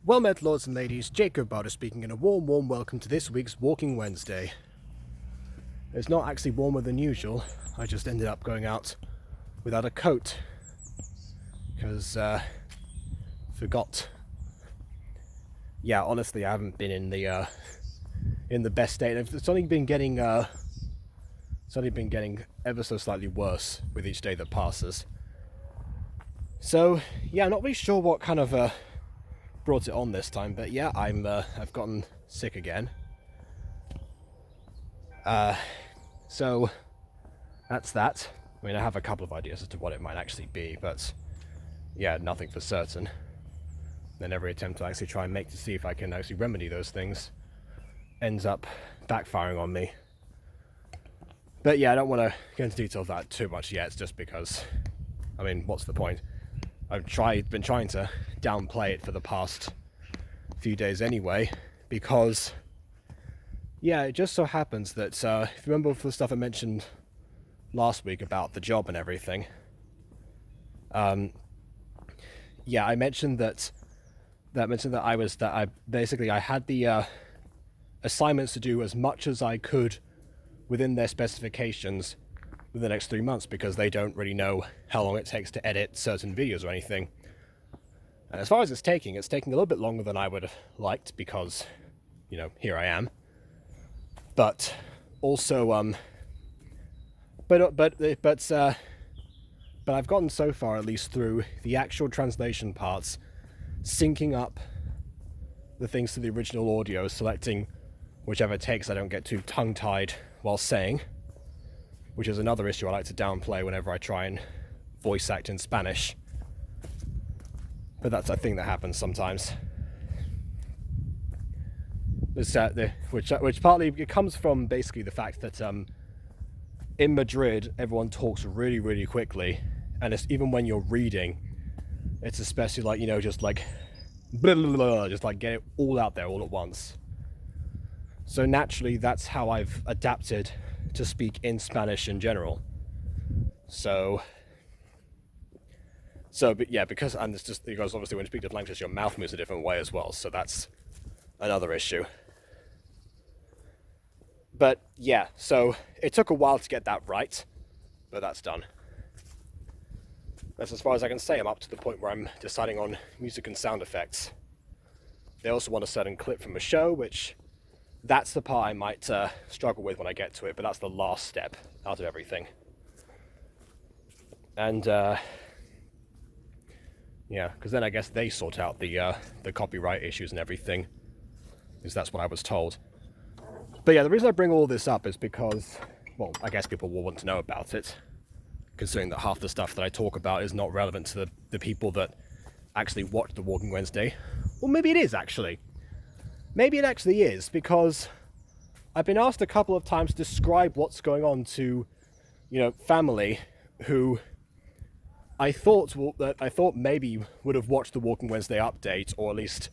Well met, lords and ladies, Jacob Barter speaking, and a warm welcome to this week's Walking Wednesday. It's not actually warmer than usual. I just ended up going out without a coat because forgot. Yeah, honestly, I haven't been in the best state. It's only been getting ever so slightly worse with each day that passes. So yeah, I'm not really sure what kind of brought it on this time, but yeah, I've gotten sick again. So that's that. I mean, I have a couple of ideas as to what it might actually be, but yeah, nothing for certain. Then every attempt to actually try and make to see if I can actually remedy those things ends up backfiring on me. But yeah, I don't want to get into detail of that too much yet. It's just because, I mean, what's the point? I've been trying to downplay it for the past few days anyway, because yeah, it just so happens that if you remember the stuff I mentioned last week about the job and everything, yeah, I mentioned that I had the assignments to do as much as I could within their specifications within the next 3 months, because they don't really know how long it takes to edit certain videos or anything. And as far as it's taking a little bit longer than I would have liked, because, you know, here I am. But also, but I've gotten so far, at least through the actual translation parts, syncing up the things to the original audio, selecting whichever takes I don't get too tongue-tied while saying, which is another issue I like to downplay whenever I try and voice act in Spanish. But that's a thing that happens sometimes. Which partly it comes from basically the fact that in Madrid everyone talks really, really quickly, and it's even when you're reading, it's especially like, you know, just like blah, blah, blah, just like get it all out there all at once. So naturally, that's how I've adapted to speak in Spanish in general. But yeah, because obviously when you speak different languages, your mouth moves a different way as well. So that's another issue. But yeah, so it took a while to get that right, but that's done. That's as far as I can say. I'm up to the point where I'm deciding on music and sound effects. They also want a certain clip from a show, which that's the part I might struggle with when I get to it, but that's the last step out of everything. And yeah, because then I guess they sort out the copyright issues and everything, because that's what I was told. But yeah, the reason I bring all this up is because, well, I guess people will want to know about it, considering that half the stuff that I talk about is not relevant to the people that actually watch The Walking Wednesday. Well, maybe it is, actually. Maybe it actually is, because I've been asked a couple of times to describe what's going on to, you know, family who I thought maybe would have watched the Walking Wednesday update, or at least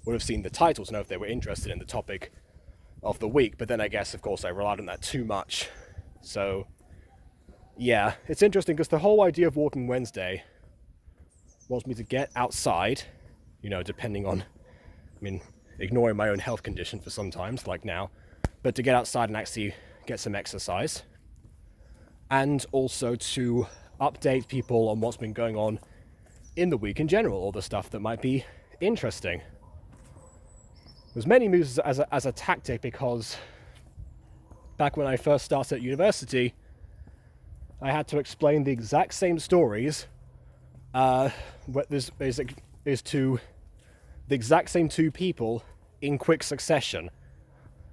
would have seen the title to know if they were interested in the topic of the week. But then I guess, of course, I relied on that too much. So yeah, it's interesting because the whole idea of Walking Wednesday wants me to get outside, you know, depending on, I mean, ignoring my own health condition for sometimes, like now, but to get outside and actually get some exercise, and also to update people on what's been going on in the week in general, or the stuff that might be interesting. There's many moves as a tactic, because back when I first started at university, I had to explain the exact same stories is to the exact same two people in quick succession.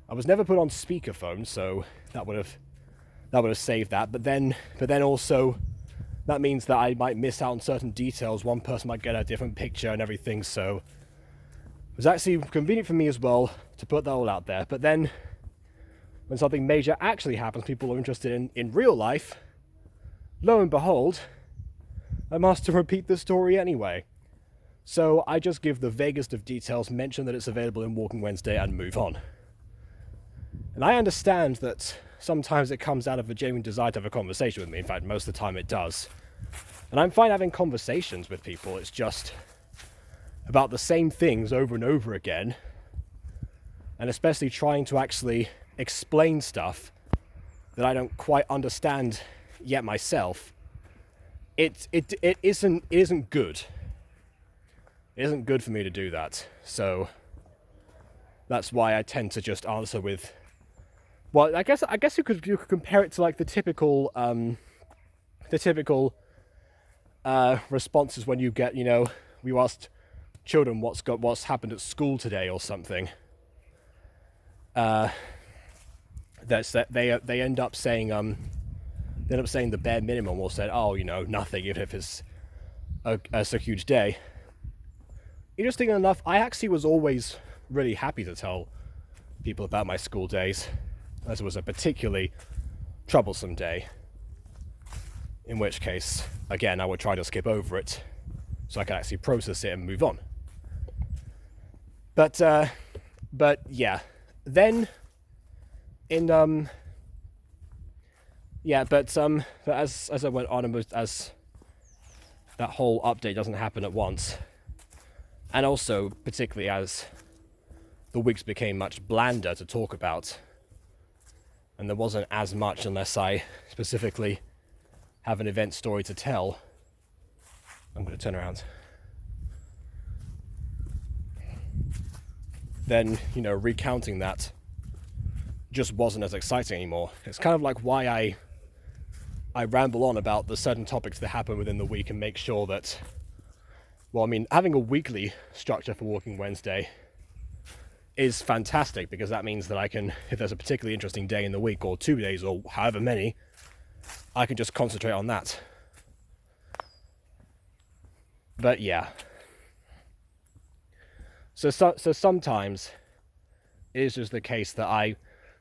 I was never put on speakerphone, so that would have saved that. But then also that means that I might miss out on certain details. One person might get a different picture and everything. So it was actually convenient for me as well to put that all out there. But then when something major actually happens, people are interested in real life, lo and behold, I'm asked to repeat the story anyway. So I just give the vaguest of details, mention that it's available in Walking Wednesday, and move on. And I understand that sometimes it comes out of a genuine desire to have a conversation with me. In fact, most of the time it does. And I'm fine having conversations with people. It's just about the same things over and over again, and especially trying to actually explain stuff that I don't quite understand yet myself, it isn't good. It isn't good for me to do that. So that's why I tend to just answer with, well, I guess you could compare it to like the typical responses when you get, we asked children what's happened at school today or something. That's that they end up saying the bare minimum, or said, oh, nothing, even if it's a huge day. Interesting enough, I actually was always really happy to tell people about my school days, as it was a particularly troublesome day, in which case, again, I would try to skip over it so I could actually process it and move on. But yeah, then but as I went on, and as that whole update doesn't happen at once, and also particularly as the weeks became much blander to talk about, and there wasn't as much unless I specifically have an event story to tell. I'm going to turn around. Then, recounting that just wasn't as exciting anymore. It's kind of like why I ramble on about the certain topics that happen within the week and make sure that, having a weekly structure for Walking Wednesday is fantastic, because that means that I can, if there's a particularly interesting day in the week, or 2 days, or however many, I can just concentrate on that. But yeah. So sometimes it is just the case that I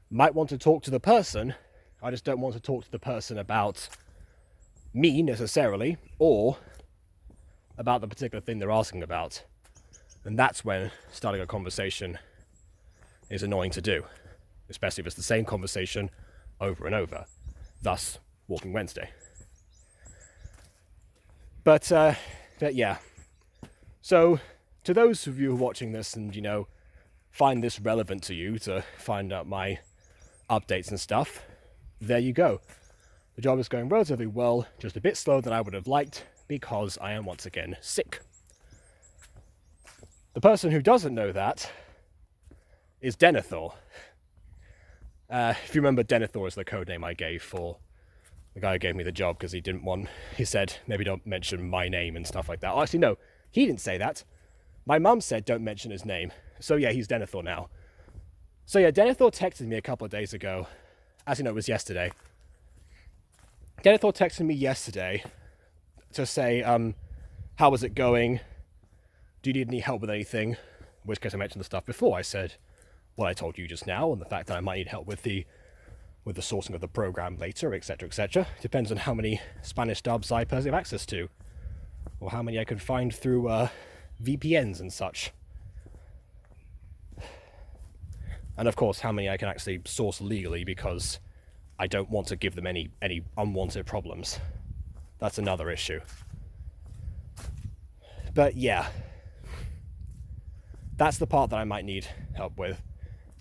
might want to talk to the person, I just don't want to talk to the person about me necessarily, or about the particular thing they're asking about. And that's when starting a conversation is annoying to do, especially if it's the same conversation over and over, thus Walking Wednesday. But yeah. So to those of you watching this and, find this relevant to you, to find out my updates and stuff, there you go. The job is going relatively well, just a bit slower than I would have liked, because I am once again sick. The person who doesn't know that is Denethor. If you remember, Denethor is the codename I gave for the guy who gave me the job, because he said, maybe don't mention my name and stuff like that. Oh, actually, no, he didn't say that. My mum said don't mention his name. So yeah, he's Denethor now. So yeah, Denethor texted me a couple of days ago. Actually, no, it was yesterday. Denethor texted me yesterday to say, how was it going? Do you need any help with anything? In which case I mentioned the stuff before. I said what I told you just now, and the fact that I might need help with the sourcing of the program later, etc., etc. Depends on how many Spanish dubs I personally have access to, or how many I can find through VPNs and such. And of course, how many I can actually source legally, because I don't want to give them any unwanted problems. That's another issue. But yeah, that's the part that I might need help with.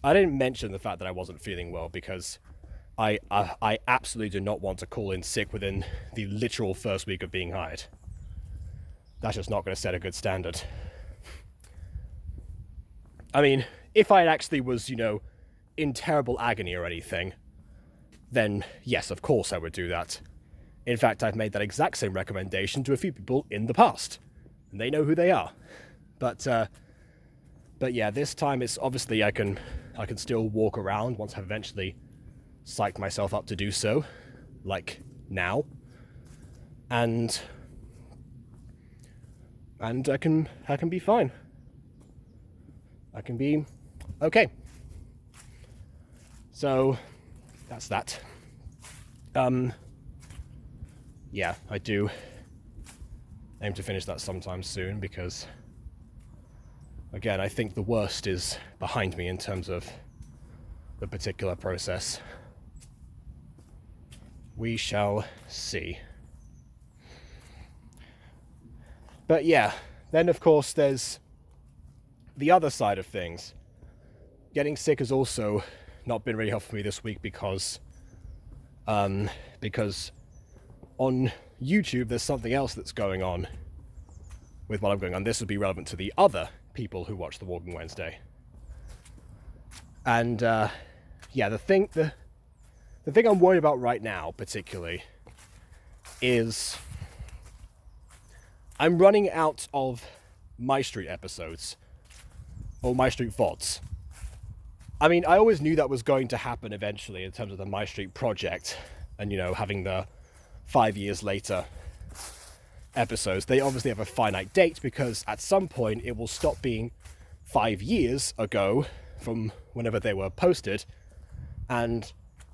I didn't mention the fact that I wasn't feeling well, because I absolutely do not want to call in sick within the literal first week of being hired. That's just not going to set a good standard. If I actually was, in terrible agony or anything, then yes, of course I would do that. In fact, I've made that exact same recommendation to a few people in the past, and they know who they are. But yeah, this time it's obviously I can still walk around once I've eventually psyched myself up to do so, like now, and I can be fine. I can be okay. So that's that. Yeah, I do aim to finish that sometime soon, because again, I think the worst is behind me in terms of the particular process. We shall see. But yeah, then of course there's the other side of things, getting sick has also not been really helpful for me this week because on YouTube there's something else that's going on with what I'm going on. This would be relevant to the other people who watch The Walking Wednesday. And the thing I'm worried about right now particularly is I'm running out of My Street episodes, or My Street VODs. I mean, I always knew that was going to happen eventually in terms of the My Street project, and, you know, having the 5 years later episodes. They obviously have a finite date because at some point it will stop being 5 years ago from whenever they were posted, and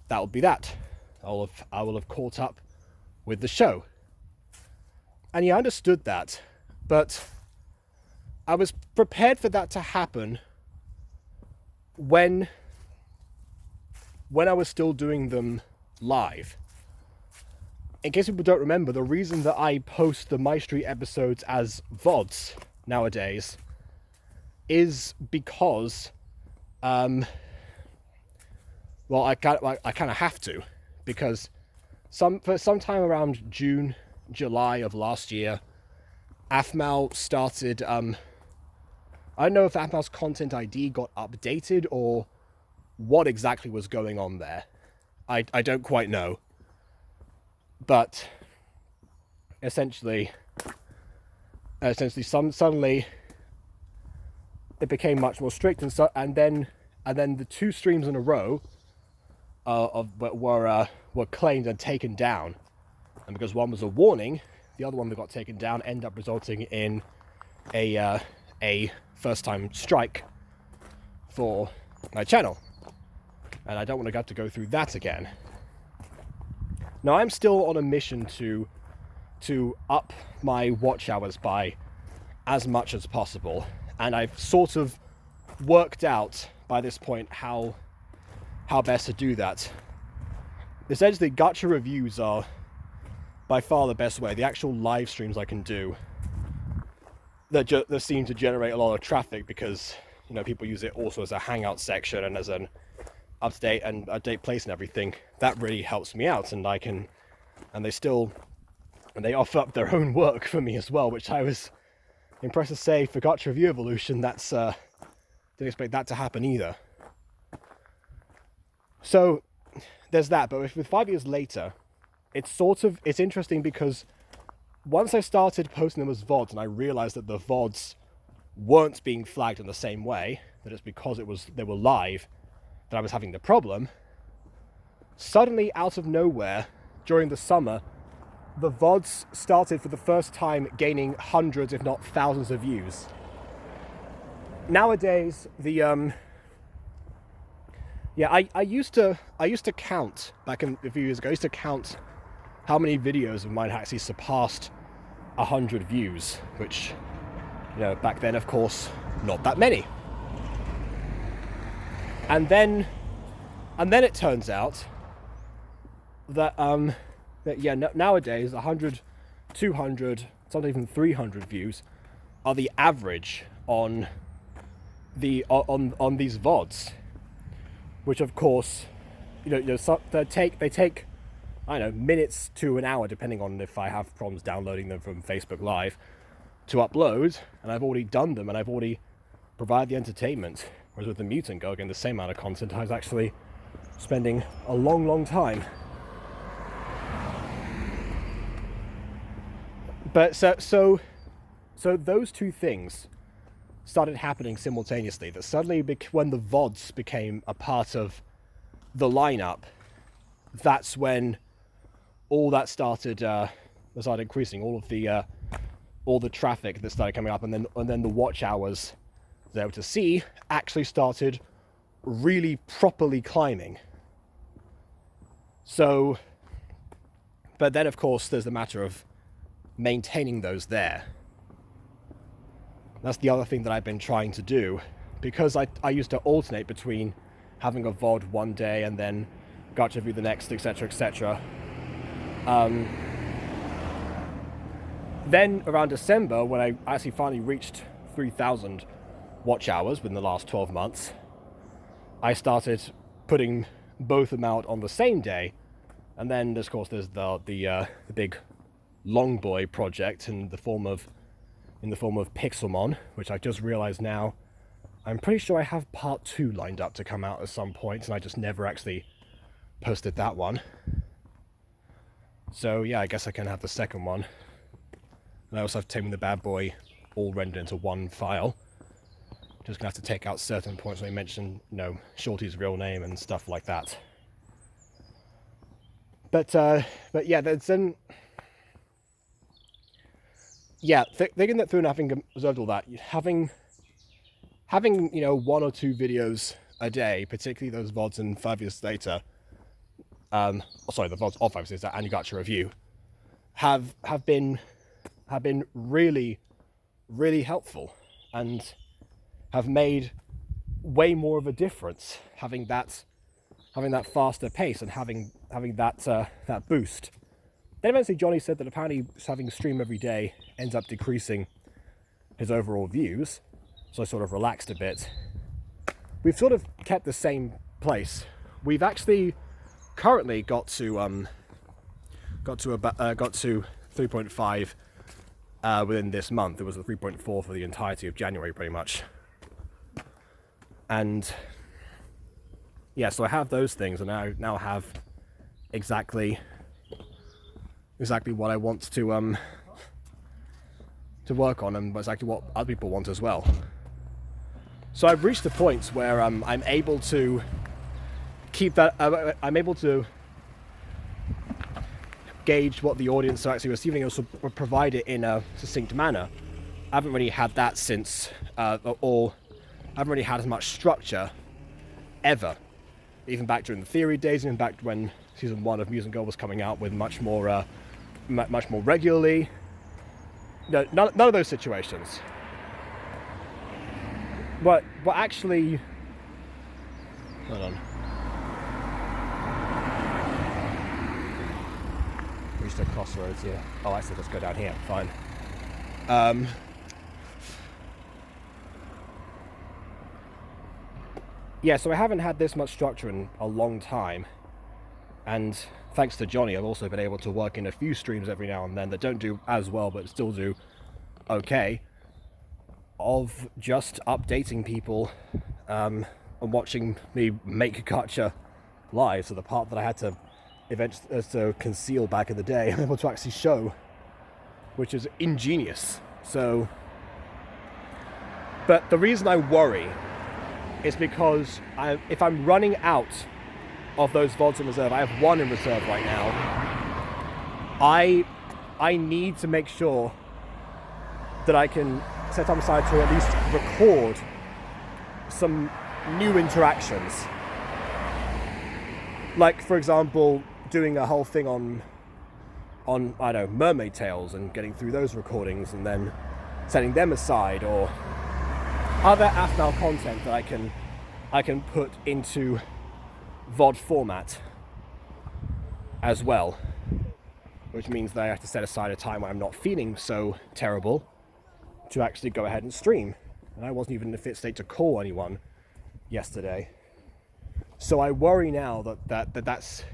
that will be that. I will have caught up with the show. And yeah, I understood that, but I was prepared for that to happen when I was still doing them live. In case people don't remember, the reason that I post the My Street episodes as VODs nowadays is because, I kind of have to, because for some time around June, July of last year, AFMAL started, I don't know if AFMAL's content ID got updated or what exactly was going on there. I don't quite know. But essentially suddenly it became much more strict, and then the 2 streams in a row were claimed and taken down. And because one was a warning, the other one that got taken down ended up resulting in a first-time strike for my channel. And I don't want to have to go through that again. Now, I'm still on a mission to up my watch hours by as much as possible. And I've sort of worked out by this point how best to do that. Essentially, gacha reviews are by far the best way. The actual live streams I can do that seem to generate a lot of traffic because, you know, people use it also as a hangout section and as an up-to-date place and everything. That really helps me out, and they offer up their own work for me as well, which I was impressed to say for Gacha Review Evolution. Didn't expect that to happen either. So there's that. But with 5 years later, it's interesting because once I started posting them as VODs and I realized that the VODs weren't being flagged in the same way, that it's because they were live that I was having the problem, suddenly out of nowhere during the summer, the VODs started for the first time gaining hundreds, if not thousands, of views. Nowadays, I used to count back a few years ago. I used to count how many videos of mine actually surpassed 100 views, which, you know, back then, of course, not that many. And then it turns out that nowadays 100, 200, sometimes even 300 views are the average on these VODs, which of course, they take I don't know, minutes to an hour, depending on if I have problems downloading them from Facebook Live, to upload, and I've already done them, and I've already provided the entertainment. Whereas with the Mutant Girl, again, the same amount of content, I was actually spending a long, long time. But so those two things started happening simultaneously. That suddenly, when the VODs became a part of the lineup, that's when all that started increasing. All the traffic that started coming up, and then the watch hours they were able to see actually started really properly climbing. So, but then of course there's the matter of maintaining those there. That's the other thing that I've been trying to do, because I used to alternate between having a VOD one day and then Gacha Review the next, etc., etc. Then around December, when I actually finally reached 3,000 watch hours within the last 12 months, I started putting both of them out on the same day. And then, of course, there's the big Long Boy project in the form of Pixelmon, which I just realized now. I'm pretty sure I have part 2 lined up to come out at some point, and I just never actually posted that one. So yeah, I guess I can have the second one. And I also have Taming the Bad Boy all rendered into one file. Just gonna have to take out certain points when I mention, Shorty's real name and stuff like that. But yeah, there's thinking that through and having observed all that, having 1 or 2 videos a day, particularly those VODs and 5 years later, the VODs of 5 years later and You Gotcha Review, have been really, really helpful and have made way more of a difference having that faster pace and having that boost. Then eventually Johnny said that apparently having a stream every day ends up decreasing his overall views, so I sort of relaxed a bit. We've sort of kept the same place. We've actually currently got to 3.5 within this month. It was a 3.4 for the entirety of January, pretty much. And yeah, so I have those things, and I now have exactly what I want to work on, and exactly what other people want as well. So I've reached a point where I'm able to keep that. I'm able to gauge what the audience are actually receiving, and also provide it in a succinct manner. I haven't really had that since, or I haven't really had as much structure ever. Even back during the theory days, even back when season 1 of Muse and Girl was coming out with much more regularly. No, none of those situations. But actually, hold on. Reached a crossroads here. Oh, I said let's go down here. Fine. Yeah, so I haven't had this much structure in a long time, and thanks to Johnny, I've also been able to work in a few streams every now and then that don't do as well, but still do okay, of just updating people and watching me make Gotcha live. So the part that I had to eventually conceal back in the day, I'm able to actually show, which is ingenious. So, but the reason I worry is because if I'm running out of those VODs in reserve, I have 1 in reserve right now, I need to make sure that I can set up aside to at least record some new interactions. Like, for example, doing a whole thing on I don't know, Mermaid Tales, and getting through those recordings and then setting them aside, or other AFMAL content that I can put into VOD format as well, which means that I have to set aside a time when I'm not feeling so terrible to actually go ahead and stream. And I wasn't even in a fit state to call anyone yesterday. So I worry now that's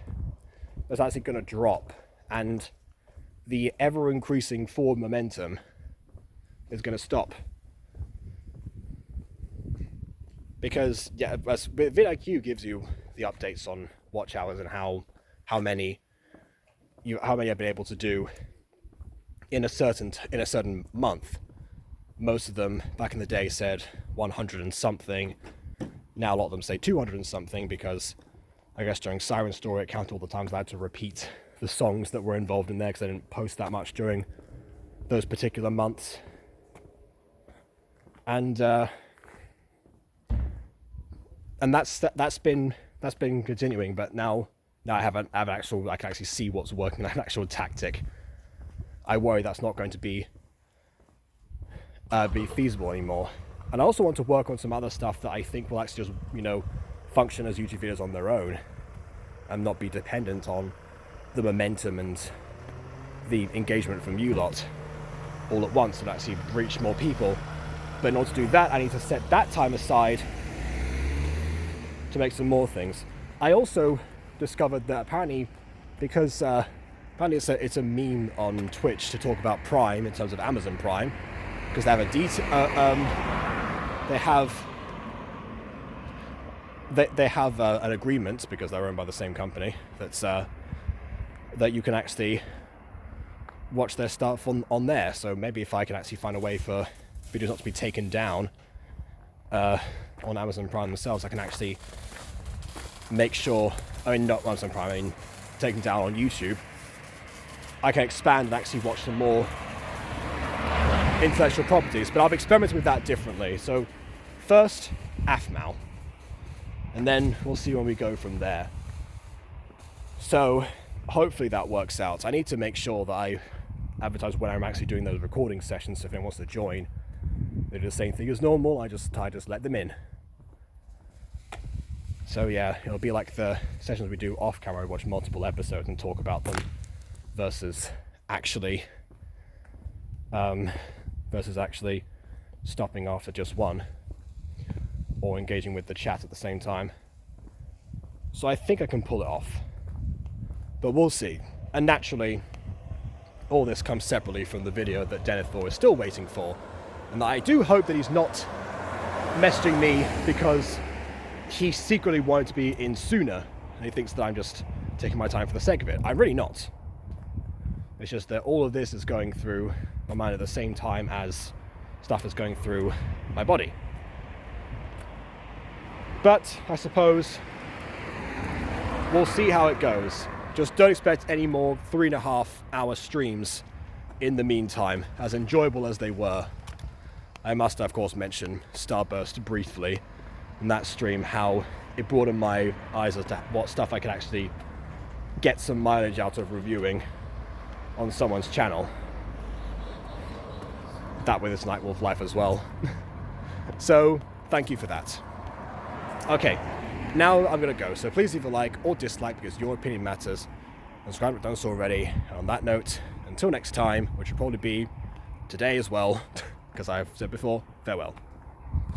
actually going to drop, and the ever-increasing forward momentum is going to stop. Because yeah, vidIQ gives you the updates on watch hours and how many I've been able to do in a certain month. Most of them back in the day said 100 and something. Now a lot of them say 200 and something, because I guess during Siren Story it counted all the times I had to repeat the songs that were involved in there, because I didn't post that much during those particular months. And that's been continuing, but now I have an actual, I can actually see what's working, an actual tactic. I worry that's not going to be feasible anymore. And I also want to work on some other stuff that I think will actually just, function as YouTube videos on their own and not be dependent on the momentum and the engagement from you lot all at once, and actually reach more people But in order to do that, I need to set that time aside to make some more things. I also discovered that apparently, because apparently it's a meme on Twitch to talk about Prime in terms of Amazon Prime, because they have they have an agreement, because they're owned by the same company, that's that you can actually watch their stuff on there. So maybe if I can actually find a way for videos not to be taken down on Amazon Prime themselves, I can actually make sure, I mean, not Amazon Prime, I mean, taken down on YouTube, I can expand and actually watch some more intellectual properties. But I've experimented with that differently. So first, AFMAL, and then we'll see where we go from there. So hopefully that works out. I need to make sure that I advertise when I'm actually doing those recording sessions, so if anyone wants to join, they do the same thing as normal. I just let them in. So yeah, it'll be like the sessions we do off camera. We watch multiple episodes and talk about them, versus actually stopping after just one, or engaging with the chat at the same time. So I think I can pull it off, but we'll see. And naturally, all this comes separately from the video that Denethor is still waiting for, and I do hope that he's not messaging me because he secretly wanted to be in sooner, and he thinks that I'm just taking my time for the sake of it. I'm really not. It's just that all of this is going through my mind at the same time as stuff is going through my body. But I suppose we'll see how it goes. Just don't expect any more 3.5-hour streams in the meantime, as enjoyable as they were. I must, of course, mention Starburst briefly in that stream, how it broadened my eyes as to what stuff I could actually get some mileage out of reviewing on someone's channel. That with this Nightwolf life as well. So, thank you for that. Okay, now I'm gonna go, so please leave a like or dislike because your opinion matters. And subscribe if you've done so already. And on that note, until next time, which will probably be today as well, because I've said before, farewell.